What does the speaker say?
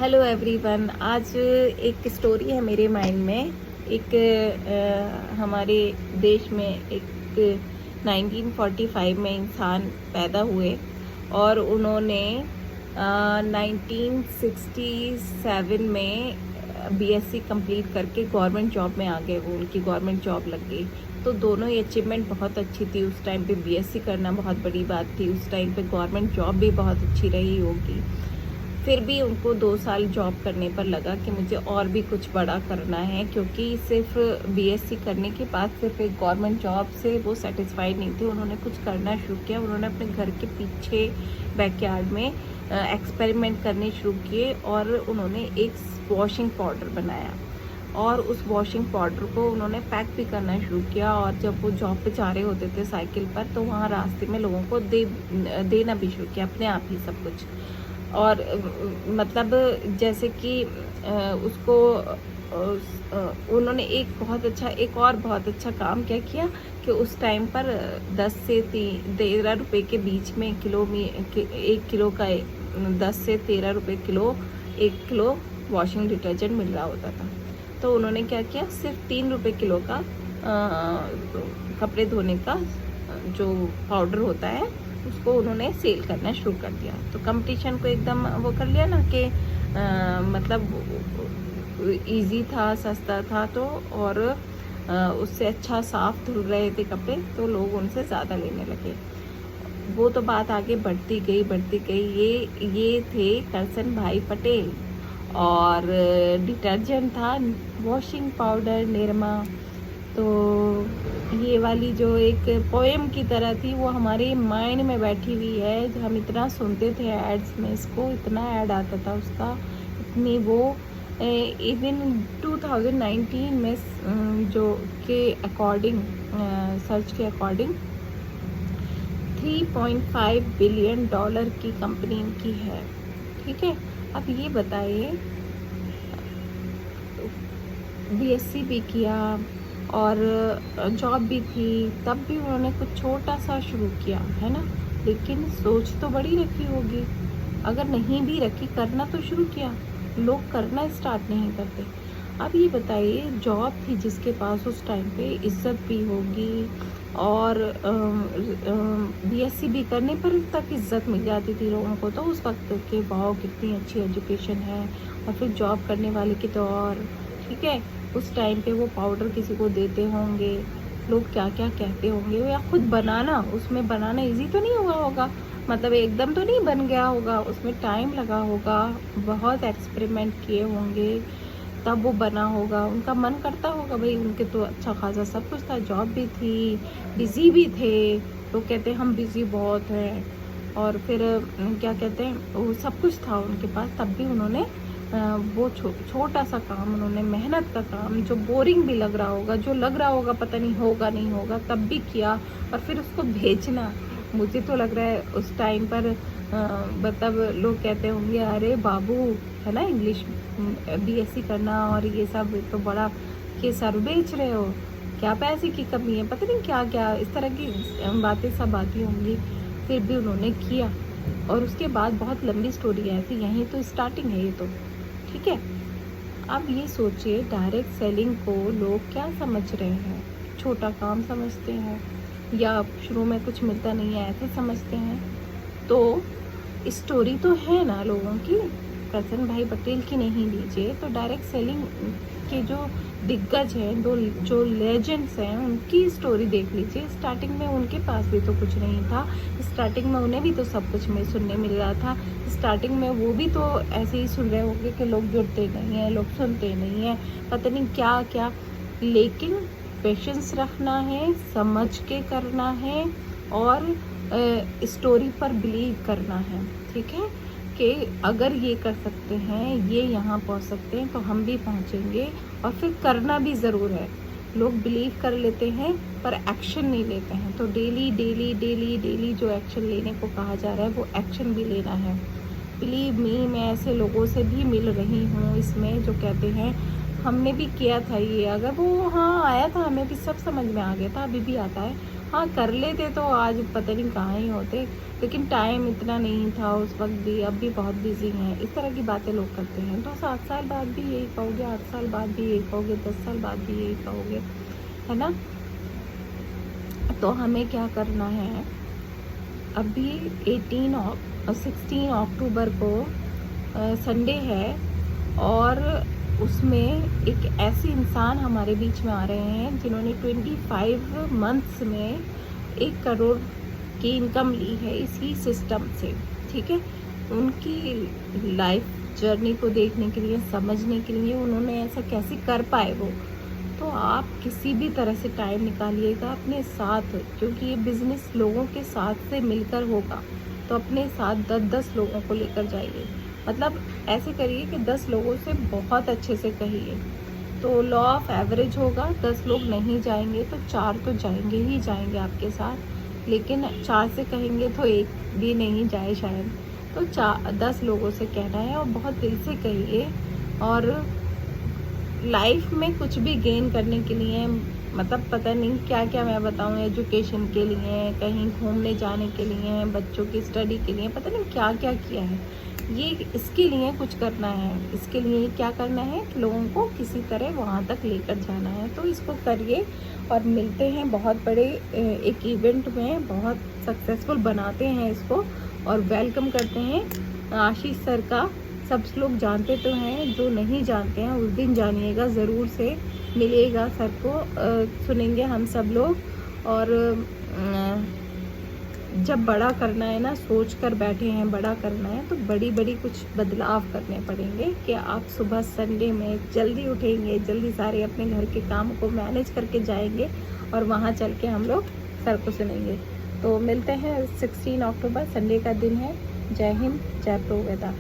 Hello everyone. आज एक story है मेरे माइंड में। एक हमारे देश में एक 1945 में इंसान पैदा हुए और उन्होंने 1967 में बीएससी कंप्लीट करके गवर्नमेंट जॉब में आ गए। वो उनकी गवर्नमेंट जॉब लग गई। तो दोनों ही अचीवमेंट बहुत अच्छी थी। उस टाइम पे बीएससी करना बहुत बड़ी बात थी। उस टाइम पे गवर्नमेंट जॉब भी बहुत अच्छी रही होगी। फिर भी उनको 2 साल जॉब करने पर लगा कि मुझे और भी कुछ बड़ा करना है, क्योंकि सिर्फ बीएससी करने के बाद सिर्फ एक गवर्नमेंट जॉब से वो सेटिस्फाइड नहीं थे। उन्होंने कुछ करना शुरू किया। उन्होंने अपने घर के पीछे बैकयार्ड में एक्सपेरिमेंट करने शुरू किए और उन्होंने एक वॉशिंग पाउडर बनाया और उस वॉशिंग पाउडर को उन्होंने पैक भी करना शुरू किया। और जब वो जॉब पे जा रहे होते थे साइकिल पर, तो वहाँ रास्ते में लोगों को देना भी शुरू किया अपने आप ही सब कुछ। और मतलब जैसे कि उसको उन्होंने एक और बहुत अच्छा काम क्या किया कि उस टाइम पर 10 से 13 रुपए के बीच में एक किलो का 10 से 13 रुपए किलो 1 किलो वॉशिंग डिटर्जेंट मिल रहा होता था। तो उन्होंने क्या किया, सिर्फ 3 रुपए किलो का कपड़े धोने का जो पाउडर होता है उसको उन्होंने सेल करना शुरू कर दिया। तो कंपटीशन को एकदम वो कर लिया ना कि मतलब इजी था, सस्ता था, तो और उससे अच्छा साफ धुल रहे थे कपड़े, तो लोग उनसे ज़्यादा लेने लगे। वो तो बात आगे बढ़ती गई। ये थे करसन भाई पटेल और डिटर्जेंट था वॉशिंग पाउडर निरमा। तो ये वाली जो एक पोएम की तरह थी वो हमारे माइंड में बैठी हुई है। हम इतना सुनते थे एड्स में, इसको इतना ऐड आता था उसका, इतनी वो इवन 2019 में जो के अकॉर्डिंग सर्च के अकॉर्डिंग 3.5 बिलियन डॉलर की कंपनी इनकी है। ठीक है, अब ये बताइए, बीएससी भी किया और जॉब भी थी, तब भी उन्होंने कुछ छोटा सा शुरू किया है ना। लेकिन सोच तो बड़ी रखी होगी। अगर नहीं भी रखी, करना तो शुरू किया। लोग करना स्टार्ट नहीं करते। अब ये बताइए, जॉब थी जिसके पास उस टाइम पे, इज्जत भी होगी और बीएससी भी करने पर तक इज्जत मिल जाती थी लोगों को। तो उस वक्त के वाओ कितनी अच्छी एजुकेशन है, और फिर जॉब करने वाले की तो और। ठीक है, उस टाइम पे वो पाउडर किसी को देते होंगे, लोग क्या क्या कहते होंगे, या खुद बनाना, उसमें बनाना इजी तो नहीं हुआ होगा, मतलब एकदम तो नहीं बन गया होगा, उसमें टाइम लगा होगा, बहुत एक्सपेरिमेंट किए होंगे, तब वो बना होगा। उनका मन करता होगा भाई, उनके तो अच्छा खासा सब कुछ था, जॉब भी थी, बिजी भी थे। लोग कहते हैं हम बिजी बहुत हैं, और फिर क्या कहते हैं, वो सब कुछ था उनके पास, तब भी उन्होंने वो छोटा सा काम, उन्होंने मेहनत का काम, जो बोरिंग भी लग रहा होगा, जो लग रहा होगा पता नहीं होगा नहीं होगा, तब भी किया। और फिर उसको भेजना, मुझे तो लग रहा है उस टाइम पर मतलब लोग कहते होंगे अरे बाबू, है ना, इंग्लिश बीएससी करना और ये सब तो बड़ा, के सर बेच रहे हो, क्या पैसे की कमी है, पता नहीं क्या क्या इस तरह की बातें सब आती होंगी। फिर भी उन्होंने किया, और उसके बाद बहुत लंबी स्टोरी है ऐसी, यहीं तो स्टार्टिंग है ये तो। ठीक है, अब ये सोचिए, डायरेक्ट सेलिंग को लोग क्या समझ रहे हैं, छोटा काम समझते हैं, या शुरू में कुछ मिलता नहीं है ऐसे समझते हैं। तो स्टोरी तो है ना लोगों की, करसन भाई पटेल की नहीं लीजिए तो डायरेक्ट सेलिंग के जो दिग्गज हैं, दो जो लेजेंड्स हैं, उनकी स्टोरी देख लीजिए। स्टार्टिंग में उनके पास भी तो कुछ नहीं था, स्टार्टिंग में उन्हें भी तो सब कुछ में सुनने मिल रहा था। स्टार्टिंग में वो भी तो ऐसे ही सुन रहे होंगे कि लोग जुड़ते नहीं हैं, लोग सुनते नहीं हैं, पता नहीं क्या क्या। लेकिन पेशेंस रखना है, समझ के करना है, और स्टोरी पर बिलीव करना है। ठीक है, कि अगर ये कर सकते हैं, ये यहाँ पहुँच सकते हैं, तो हम भी पहुँचेंगे। और फिर करना भी ज़रूर है। लोग बिलीव कर लेते हैं पर एक्शन नहीं लेते हैं। तो डेली जो एक्शन लेने को कहा जा रहा है, वो एक्शन भी लेना है। बिलीव मी, मैं ऐसे लोगों से भी मिल रही हूँ इसमें जो कहते हैं हमने भी किया था ये, अगर वो हाँ आया था, हमें भी सब समझ में आ गया था, अभी भी आता है, हाँ कर लेते तो आज पता नहीं कहाँ ही होते, लेकिन टाइम इतना नहीं था उस वक्त भी, अब भी बहुत बिजी हैं। इस तरह की बातें लोग करते हैं। तो 7 साल बाद भी यही कहोगे, 8 साल बाद भी यही कहोगे, 10 साल बाद भी यही कहोगे, है ना। तो हमें क्या करना है, अभी 16 अक्टूबर को संडे है, और उसमें एक ऐसे इंसान हमारे बीच में आ रहे हैं जिन्होंने 25 मंथ्स में 1 करोड़ की इनकम ली है इसी सिस्टम से, ठीक है। उनकी लाइफ जर्नी को देखने के लिए, समझने के लिए, उन्होंने ऐसा कैसे कर पाए वो। तो आप किसी भी तरह से टाइम निकालिएगा अपने साथ, क्योंकि ये बिज़नेस लोगों के साथ से मिलकर होगा। तो अपने साथ 10-10 लोगों को लेकर जाइए, मतलब ऐसे करिए कि 10 लोगों से बहुत अच्छे से कहिए। तो लॉ ऑफ एवरेज होगा, 10 लोग नहीं जाएंगे तो 4 तो जाएंगे ही जाएंगे आपके साथ, लेकिन 4 से कहेंगे तो 1 भी नहीं जाए शायद। तो 10 लोगों से कहना है, और बहुत दिल से कहिए। और लाइफ में कुछ भी गेन करने के लिए, मतलब पता नहीं क्या क्या मैं बताऊँ, एजुकेशन के लिए, कहीं घूमने जाने के लिए, बच्चों की स्टडी के लिए, पता नहीं क्या क्या किया है ये। इसके लिए कुछ करना है, इसके लिए क्या करना है कि लोगों को किसी तरह वहाँ तक लेकर जाना है। तो इसको करिए, और मिलते हैं बहुत बड़े एक इवेंट में, बहुत सक्सेसफुल बनाते हैं इसको, और वेलकम करते हैं आशीष सर का। सब लोग जानते तो हैं, जो नहीं जानते हैं उस दिन जानिएगा, ज़रूर से मिलिएगा सर को, सुनेंगे हम सब लोग। और जब बड़ा करना है ना, सोच कर बैठे हैं बड़ा करना है, तो बड़ी बड़ी कुछ बदलाव करने पड़ेंगे। कि आप सुबह संडे में जल्दी उठेंगे, जल्दी सारे अपने घर के काम को मैनेज करके जाएंगे, और वहाँ चल के हम लोग सर को सुनेंगे। तो मिलते हैं 16 अक्टूबर, संडे का दिन है। जय हिंद, जय प्रभु वेदा।